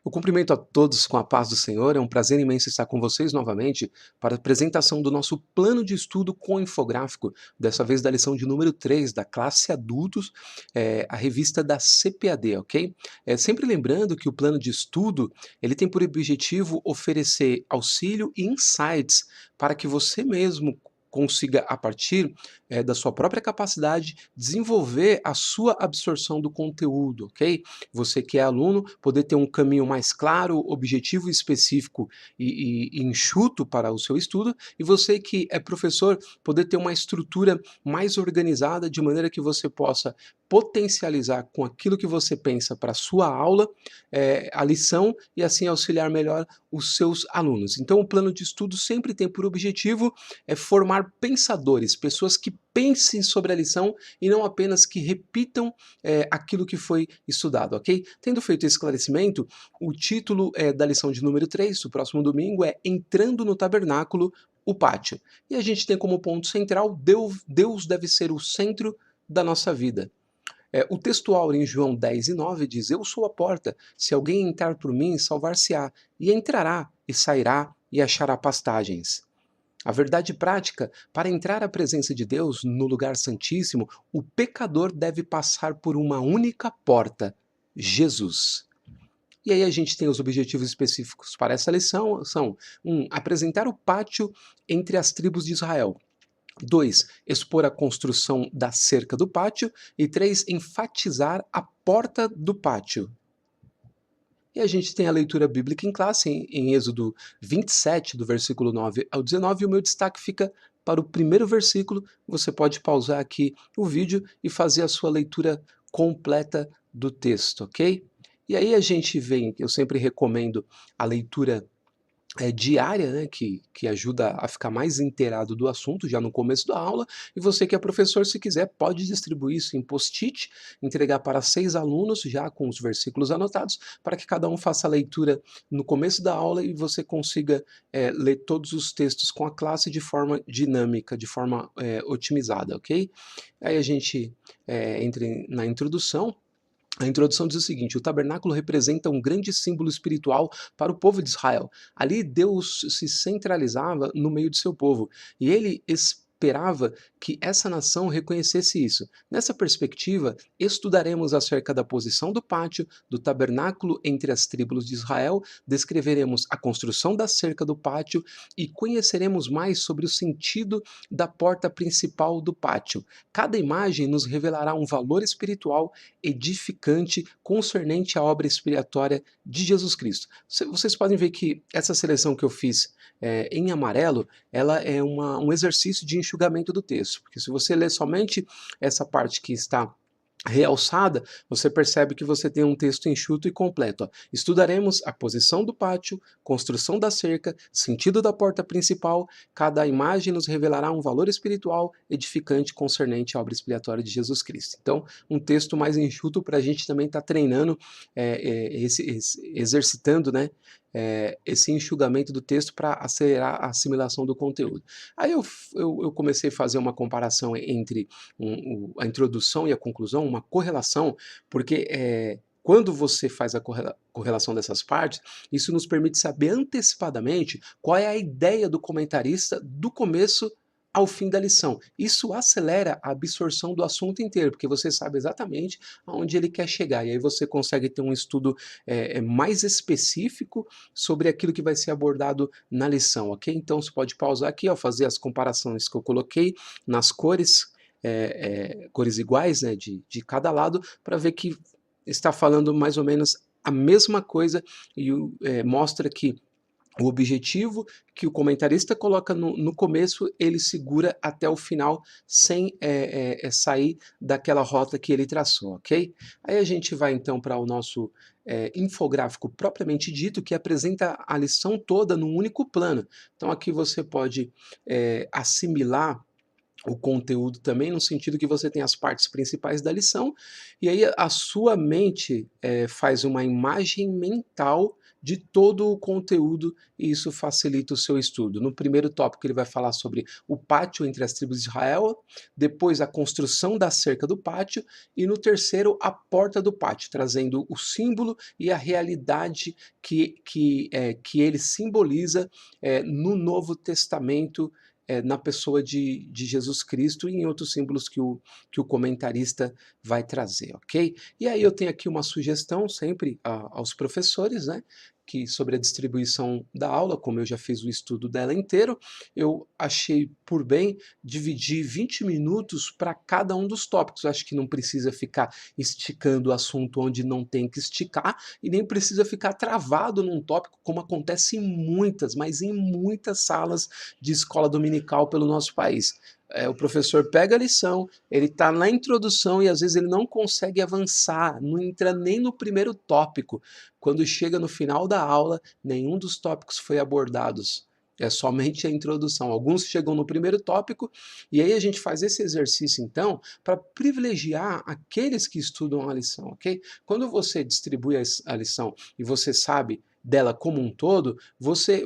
Eu cumprimento a todos com a paz do Senhor. É um prazer imenso estar com vocês novamente para a apresentação do nosso plano de estudo com infográfico, dessa vez da lição de número 3 da classe Adultos, a revista da CPAD, ok? Sempre lembrando que o plano de estudo ele tem por objetivo oferecer auxílio e insights para que você mesmo consiga, a partir da sua própria capacidade, desenvolver a sua absorção do conteúdo, ok? Você que é aluno, poder ter um caminho mais claro, objetivo, específico e enxuto para o seu estudo, e você que é professor, poder ter uma estrutura mais organizada, de maneira que você possa potencializar com aquilo que você pensa para a sua aula, a lição, e assim auxiliar melhor os seus alunos. Então o plano de estudo sempre tem por objetivo formar pensadores, pessoas que pensem sobre a lição e não apenas que repitam aquilo que foi estudado, ok? Tendo feito esse esclarecimento, o título da lição de número 3, do próximo domingo, é Entrando no Tabernáculo, o Pátio. E a gente tem como ponto central, Deus deve ser o centro da nossa vida. O textual em João 10:9 diz: Eu sou a porta, se alguém entrar por mim, salvar-se-á, e entrará, e sairá, e achará pastagens. A verdade prática, para entrar à presença de Deus no lugar santíssimo, o pecador deve passar por uma única porta: Jesus. E aí a gente tem os objetivos específicos para essa lição, são 1. Apresentar o pátio entre as tribos de Israel. 2. Expor a construção da cerca do pátio. E 3. Enfatizar a porta do pátio. E a gente tem a leitura bíblica em classe em Êxodo 27, do versículo 9 ao 19, e o meu destaque fica para o primeiro versículo. Você pode pausar aqui o vídeo e fazer a sua leitura completa do texto, ok? E aí a gente vem, eu sempre recomendo a leitura diária, né, que ajuda a ficar mais inteirado do assunto já no começo da aula, e você que é professor, se quiser, pode distribuir isso em post-it, entregar para 6 alunos já com os versículos anotados, para que cada um faça a leitura no começo da aula e você consiga ler todos os textos com a classe de forma dinâmica, de forma otimizada, ok? Aí a gente entra na introdução. A introdução diz o seguinte: o tabernáculo representa um grande símbolo espiritual para o povo de Israel. Ali Deus se centralizava no meio de seu povo e ele esperava que essa nação reconhecesse isso. Nessa perspectiva, estudaremos acerca da posição do pátio, do tabernáculo entre as tribos de Israel, descreveremos a construção da cerca do pátio e conheceremos mais sobre o sentido da porta principal do pátio. Cada imagem nos revelará um valor espiritual edificante concernente à obra expiatória de Jesus Cristo. Vocês podem ver que essa seleção que eu fiz em amarelo, ela é um exercício de enxugamento do texto, porque se você ler somente essa parte que está realçada, você percebe que você tem um texto enxuto e completo. Ó. Estudaremos a posição do pátio, construção da cerca, sentido da porta principal. Cada imagem nos revelará um valor espiritual edificante concernente à obra expiatória de Jesus Cristo. Então, um texto mais enxuto para a gente também estar treinando, exercitando, né? Esse enxugamento do texto para acelerar a assimilação do conteúdo. Aí eu comecei a fazer uma comparação entre a introdução e a conclusão, uma correlação, porque quando você faz a correlação dessas partes, isso nos permite saber antecipadamente qual é a ideia do comentarista do começo ao fim da lição. Isso acelera a absorção do assunto inteiro, porque você sabe exatamente aonde ele quer chegar, e aí você consegue ter um estudo mais específico sobre aquilo que vai ser abordado na lição, ok? Então você pode pausar aqui, ó, fazer as comparações que eu coloquei nas cores, cores iguais, né, de cada lado, para ver que está falando mais ou menos a mesma coisa e mostra que o objetivo que o comentarista coloca no começo, ele segura até o final sem sair daquela rota que ele traçou, ok? Aí a gente vai então para o nosso infográfico propriamente dito, que apresenta a lição toda num único plano. Então aqui você pode assimilar o conteúdo também, no sentido que você tem as partes principais da lição, e aí a sua mente faz uma imagem mental de todo o conteúdo, e isso facilita o seu estudo. No primeiro tópico ele vai falar sobre o pátio entre as tribos de Israel, depois a construção da cerca do pátio, e no terceiro a porta do pátio, trazendo o símbolo e a realidade que ele simboliza no Novo Testamento, na pessoa de Jesus Cristo e em outros símbolos que o comentarista vai trazer, ok? E aí eu tenho aqui uma sugestão sempre aos professores, né? Que sobre a distribuição da aula, como eu já fiz o estudo dela inteiro, eu achei por bem dividir 20 minutos para cada um dos tópicos. Eu acho que não precisa ficar esticando o assunto onde não tem que esticar e nem precisa ficar travado num tópico, como acontece em muitas, mas em muitas salas de escola dominical pelo nosso país. O professor pega a lição, ele está na introdução e às vezes ele não consegue avançar, não entra nem no primeiro tópico. Quando chega no final da aula, nenhum dos tópicos foi abordados. É somente a introdução. Alguns chegam no primeiro tópico, e aí a gente faz esse exercício, então, para privilegiar aqueles que estudam a lição, ok? Quando você distribui a lição e você sabe dela como um todo, você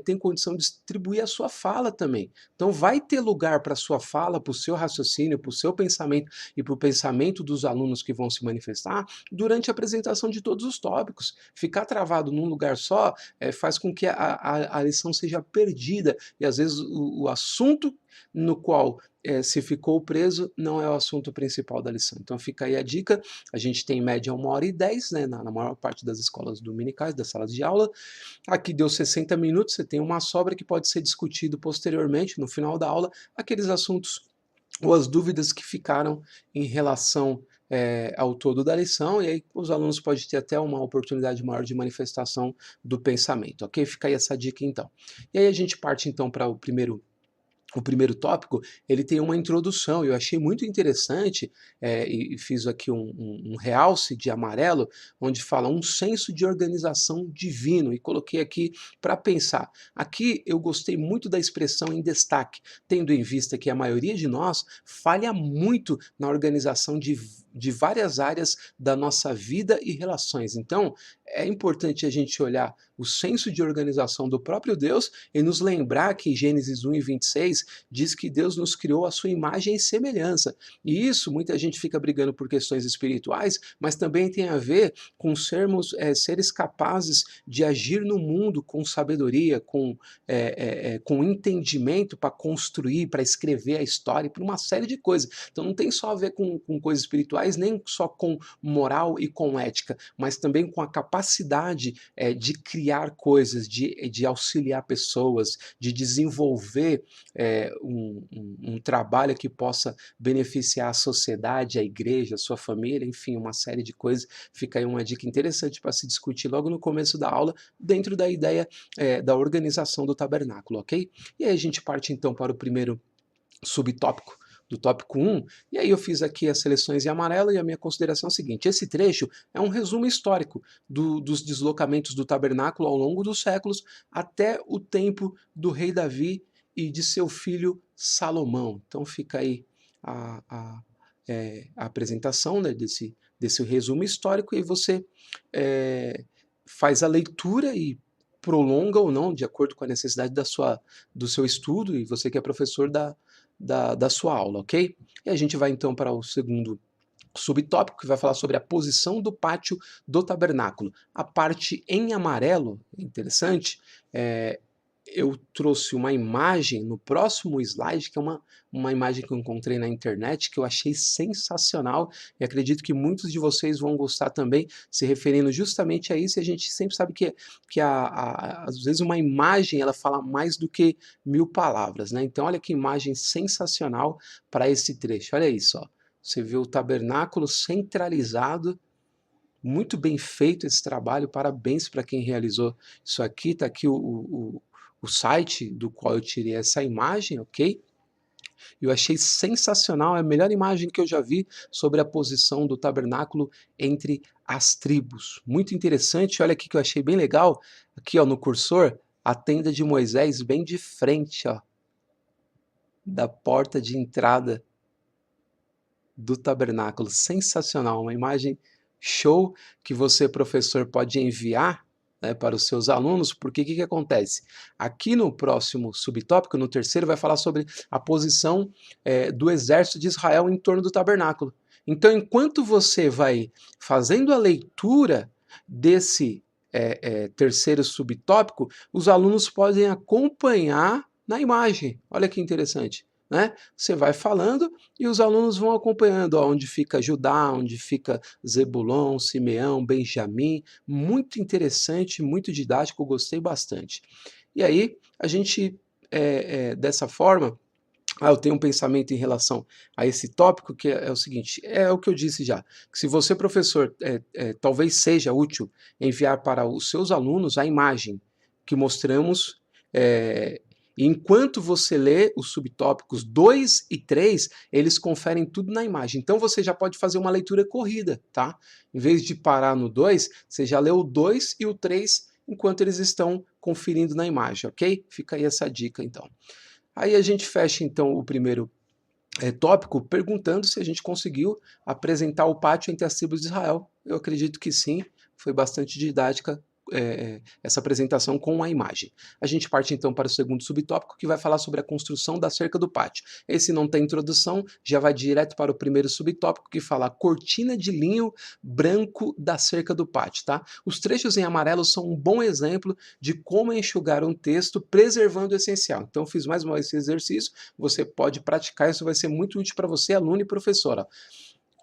tem condição de distribuir a sua fala também. Então vai ter lugar para a sua fala, para o seu raciocínio, para o seu pensamento e para o pensamento dos alunos que vão se manifestar durante a apresentação de todos os tópicos. Ficar travado num lugar só faz com que a lição seja perdida e às vezes o assunto no qual se ficou preso não é o assunto principal da lição. Então fica aí a dica, a gente tem em média 1h10, né, na maior parte das escolas dominicais, das salas de aula. Aqui deu 60 minutos, você tem uma sobra que pode ser discutido posteriormente, no final da aula, aqueles assuntos ou as dúvidas que ficaram em relação ao todo da lição, e aí os alunos podem ter até uma oportunidade maior de manifestação do pensamento, ok? Fica aí essa dica então. E aí a gente parte então para o primeiro tópico. Ele tem uma introdução, eu achei muito interessante, e fiz aqui um realce de amarelo, onde fala um senso de organização divino, e coloquei aqui para pensar. Aqui eu gostei muito da expressão em destaque, tendo em vista que a maioria de nós falha muito na organização de várias áreas da nossa vida e relações. Então, é importante a gente olhar o senso de organização do próprio Deus e nos lembrar que Gênesis 1:26 diz que Deus nos criou à sua imagem e semelhança. E isso, muita gente fica brigando por questões espirituais, mas também tem a ver com sermos seres capazes de agir no mundo com sabedoria, com entendimento para construir, para escrever a história, por uma série de coisas. Então não tem só a ver com coisas espirituais, nem só com moral e com ética, mas também com a capacidade de criar coisas, de auxiliar pessoas, de desenvolver um trabalho que possa beneficiar a sociedade, a igreja, a sua família, enfim, uma série de coisas. Fica aí uma dica interessante para se discutir logo no começo da aula, dentro da ideia da organização do tabernáculo, ok? E aí a gente parte então para o primeiro subtópico do tópico 1, e aí eu fiz aqui as seleções em amarelo e a minha consideração é a seguinte: esse trecho é um resumo histórico dos deslocamentos do tabernáculo ao longo dos séculos até o tempo do rei Davi e de seu filho Salomão. Então fica aí a apresentação, né, desse resumo histórico, e você faz a leitura e prolonga ou não, de acordo com a necessidade do seu estudo, e você que é professor da sua aula, ok? E a gente vai então para o segundo subtópico, que vai falar sobre a posição do pátio do tabernáculo. A parte em amarelo, interessante, eu trouxe uma imagem no próximo slide, que é uma imagem que eu encontrei na internet, que eu achei sensacional, e acredito que muitos de vocês vão gostar também, se referindo justamente a isso. E a gente sempre sabe que às vezes uma imagem ela fala mais do que 1000 palavras, né? Então olha que imagem sensacional para esse trecho, olha isso, ó. Você vê o tabernáculo centralizado, muito bem feito esse trabalho, parabéns para quem realizou isso aqui. Está aqui o site do qual eu tirei essa imagem, ok? Eu achei sensacional, é a melhor imagem que eu já vi sobre a posição do tabernáculo entre as tribos. Muito interessante, olha aqui que eu achei bem legal, aqui ó, no cursor, a tenda de Moisés bem de frente, ó. da porta de entrada do tabernáculo. Sensacional, uma imagem show que você, professor, pode enviar, né, para os seus alunos, porque o que acontece? Aqui no próximo subtópico, no terceiro, vai falar sobre a posição do exército de Israel em torno do tabernáculo. Então, enquanto você vai fazendo a leitura desse terceiro subtópico, os alunos podem acompanhar na imagem. Olha que interessante, né? Você vai falando e os alunos vão acompanhando onde fica Judá, onde fica Zebulon, Simeão, Benjamim. Muito interessante, muito didático, gostei bastante. E aí, a gente, dessa forma, eu tenho um pensamento em relação a esse tópico que é o seguinte, é o que eu disse já, que se você, professor, talvez seja útil enviar para os seus alunos a imagem que mostramos, enquanto você lê os subtópicos 2 e 3, eles conferem tudo na imagem. Então você já pode fazer uma leitura corrida, tá? Em vez de parar no 2, você já lê o 2 e o 3 enquanto eles estão conferindo na imagem, ok? Fica aí essa dica, então. Aí a gente fecha então o primeiro tópico perguntando se a gente conseguiu apresentar o pátio entre as tribos de Israel. Eu acredito que sim, foi bastante didática essa apresentação com a imagem. A gente parte então para o segundo subtópico, que vai falar sobre a construção da cerca do pátio. Esse não tem introdução, já vai direto para o primeiro subtópico, que fala a cortina de linho branco da cerca do pátio. Tá? Os trechos em amarelo são um bom exemplo de como enxugar um texto preservando o essencial. Então fiz mais uma vez esse exercício, você pode praticar, isso vai ser muito útil para você, aluno e professora.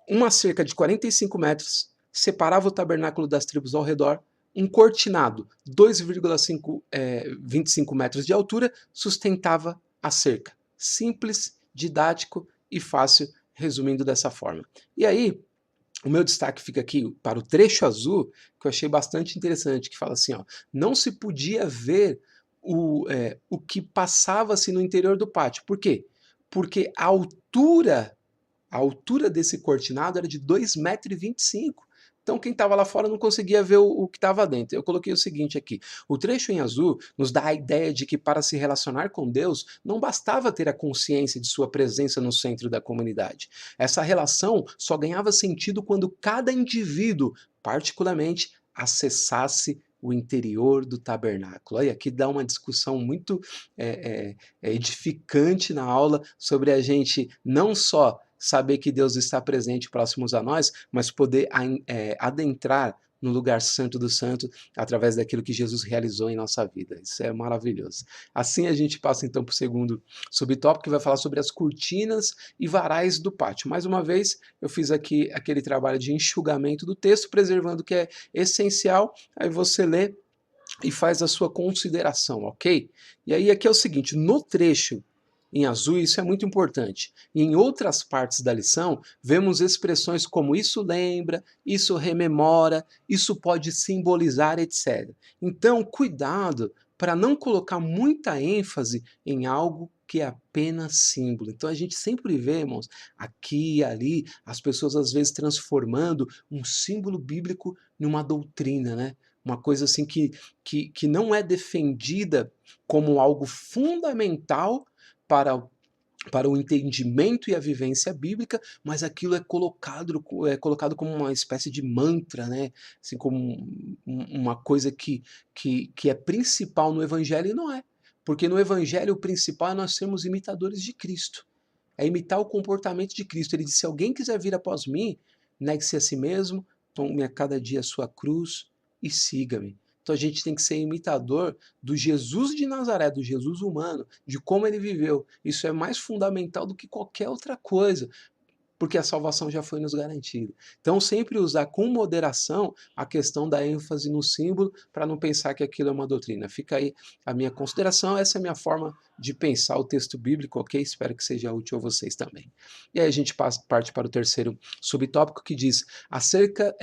Uma cerca de 45 metros separava o tabernáculo das tribos ao redor, um cortinado 2,25 metros de altura sustentava a cerca. Simples, didático e fácil, resumindo dessa forma. E aí, o meu destaque fica aqui para o trecho azul, que eu achei bastante interessante, que fala assim, ó, não se podia ver o que passava-se no interior do pátio. Por quê? Porque a altura desse cortinado era de 2,25 m. Então quem estava lá fora não conseguia ver o que estava dentro. Eu coloquei o seguinte aqui, o trecho em azul nos dá a ideia de que para se relacionar com Deus não bastava ter a consciência de sua presença no centro da comunidade. Essa relação só ganhava sentido quando cada indivíduo, particularmente, acessasse o interior do tabernáculo. Olha, aqui dá uma discussão muito edificante na aula sobre a gente não só saber que Deus está presente próximos a nós, mas poder adentrar no lugar santo do santo através daquilo que Jesus realizou em nossa vida. Isso é maravilhoso. Assim a gente passa então para o segundo subtópico, que vai falar sobre as cortinas e varais do pátio. Mais uma vez, eu fiz aqui aquele trabalho de enxugamento do texto, preservando o que é essencial, aí você lê e faz a sua consideração, ok? E aí aqui é o seguinte, no trecho em azul, isso é muito importante. E em outras partes da lição, vemos expressões como isso lembra, isso rememora, isso pode simbolizar, etc. Então, cuidado para não colocar muita ênfase em algo que é apenas símbolo. Então a gente sempre vê, irmãos, aqui e ali, as pessoas às vezes transformando um símbolo bíblico numa doutrina, né? Uma coisa assim que não é defendida como algo fundamental para o entendimento e a vivência bíblica, mas aquilo é colocado como uma espécie de mantra, né? Assim, como uma coisa que é principal no Evangelho e não é. Porque no Evangelho o principal é nós sermos imitadores de Cristo. É imitar o comportamento de Cristo. Ele disse, se alguém quiser vir após mim, negue-se a si mesmo, tome a cada dia a sua cruz e siga-me. Então a gente tem que ser imitador do Jesus de Nazaré, do Jesus humano, de como ele viveu. Isso é mais fundamental do que qualquer outra coisa, porque a salvação já foi nos garantida. Então sempre usar com moderação a questão da ênfase no símbolo, para não pensar que aquilo é uma doutrina. Fica aí a minha consideração, essa é a minha forma de pensar o texto bíblico, ok? Espero que seja útil a vocês também. E aí a gente parte para o terceiro subtópico, que diz acerca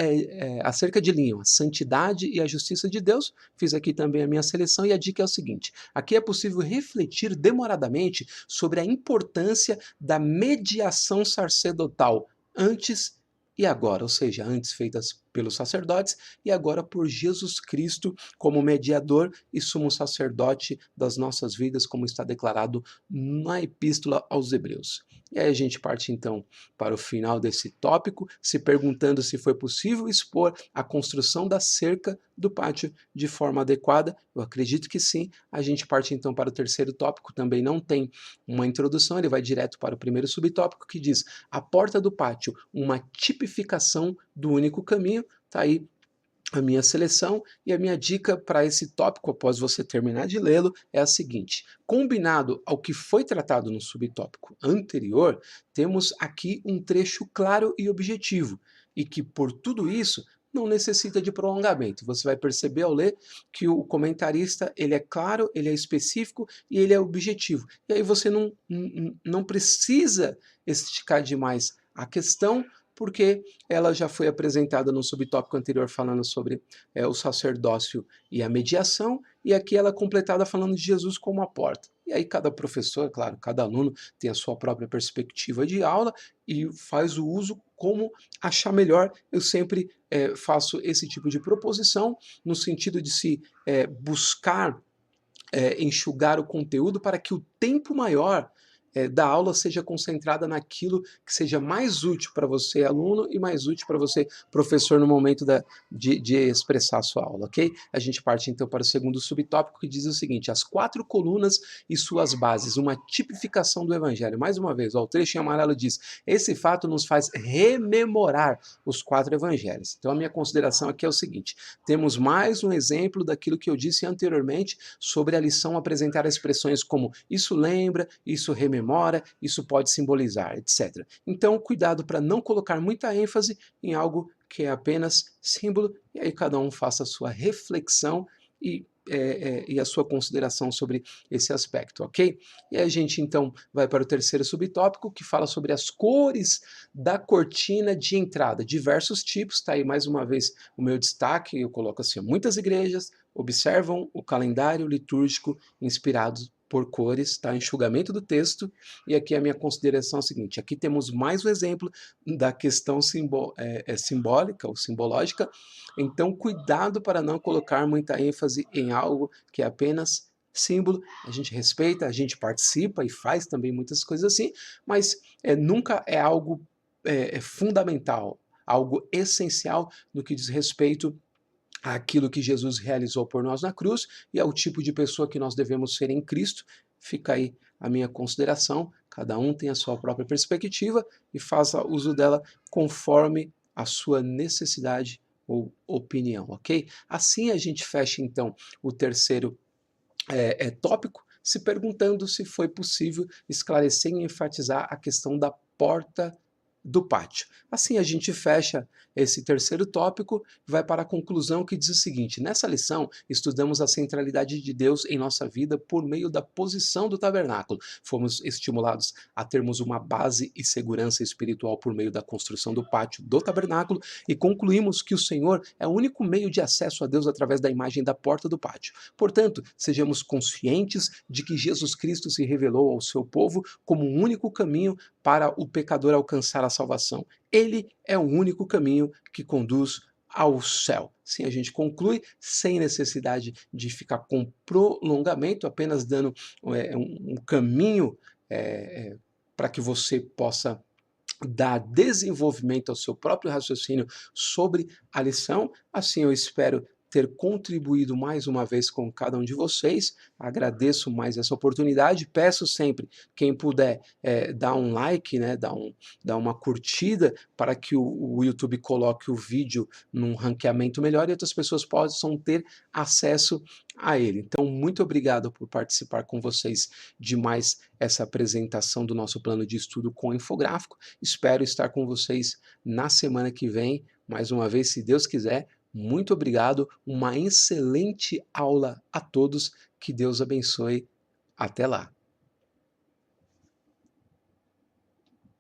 de linho, a santidade e a justiça de Deus. Fiz aqui também a minha seleção e a dica é o seguinte, aqui é possível refletir demoradamente sobre a importância da mediação sacerdotal antes e agora, ou seja, antes feitas pelos sacerdotes e agora por Jesus Cristo como mediador e sumo sacerdote das nossas vidas, como está declarado na Epístola aos Hebreus. E aí a gente parte então para o final desse tópico, se perguntando se foi possível expor a construção da cerca do pátio de forma adequada. Eu acredito que sim. A gente parte então para o terceiro tópico, também não tem uma introdução, ele vai direto para o primeiro subtópico que diz: a porta do pátio, uma tipificação do único caminho. Tá aí a minha seleção e a minha dica para esse tópico, após você terminar de lê-lo, é a seguinte: combinado ao que foi tratado no subtópico anterior, temos aqui um trecho claro e objetivo, e que por tudo isso não necessita de prolongamento. Você vai perceber ao ler que o comentarista ele é claro, ele é específico e ele é objetivo. E aí você não precisa esticar demais a questão, porque ela já foi apresentada no subtópico anterior falando sobre o sacerdócio e a mediação, e aqui ela é completada falando de Jesus como a porta. E aí cada professor, claro, cada aluno tem a sua própria perspectiva de aula e faz o uso como achar melhor. Eu sempre faço esse tipo de proposição no sentido de se buscar enxugar o conteúdo para que o tempo maior da aula seja concentrada naquilo que seja mais útil para você, aluno, e mais útil para você, professor, no momento de expressar a sua aula, ok? A gente parte então para o segundo subtópico, que diz o seguinte: as 4 colunas e suas bases, uma tipificação do Evangelho. Mais uma vez, ó, o trecho em amarelo diz: esse fato nos faz rememorar os 4 Evangelhos. Então a minha consideração aqui é o seguinte: temos mais um exemplo daquilo que eu disse anteriormente sobre a lição apresentar expressões como isso lembra, isso rememora, isso pode simbolizar, etc. Então, cuidado para não colocar muita ênfase em algo que é apenas símbolo, e aí cada um faça a sua reflexão e a sua consideração sobre esse aspecto, ok? E a gente então vai para o terceiro subtópico, que fala sobre as cores da cortina de entrada, diversos tipos. Está aí mais uma vez o meu destaque, eu coloco assim: muitas igrejas observam o calendário litúrgico inspirado por cores, tá? Enxugamento do texto. E aqui a minha consideração é a seguinte: aqui temos mais um exemplo da questão simbólica ou simbológica. Então, cuidado para não colocar muita ênfase em algo que é apenas símbolo. A gente respeita, a gente participa e faz também muitas coisas assim, mas nunca é algo fundamental, algo essencial no que diz respeito àquilo que Jesus realizou por nós na cruz e ao tipo de pessoa que nós devemos ser em Cristo. Fica aí a minha consideração. Cada um tem a sua própria perspectiva e faça uso dela conforme a sua necessidade ou opinião, ok? Assim a gente fecha então o terceiro tópico, se perguntando se foi possível esclarecer e enfatizar a questão da porta do pátio. Assim a gente fecha esse terceiro tópico e vai para a conclusão, que diz o seguinte: nessa lição estudamos a centralidade de Deus em nossa vida por meio da posição do tabernáculo. Fomos estimulados a termos uma base e segurança espiritual por meio da construção do pátio do tabernáculo e concluímos que o Senhor é o único meio de acesso a Deus através da imagem da porta do pátio. Portanto, sejamos conscientes de que Jesus Cristo se revelou ao seu povo como o único caminho para o pecador alcançar a salvação. Ele é o único caminho que conduz ao céu. Sim, a gente conclui sem necessidade de ficar com prolongamento, apenas dando um caminho para que você possa dar desenvolvimento ao seu próprio raciocínio sobre a lição. Assim eu espero ter contribuído mais uma vez com cada um de vocês. Agradeço mais essa oportunidade. Peço sempre, quem puder, dar um like, né, dar uma curtida para que o YouTube coloque o vídeo num ranqueamento melhor e outras pessoas possam ter acesso a ele. Então, muito obrigado por participar com vocês de mais essa apresentação do nosso plano de estudo com infográfico. Espero estar com vocês na semana que vem, mais uma vez, se Deus quiser. Muito obrigado, uma excelente aula a todos, que Deus abençoe. Até lá.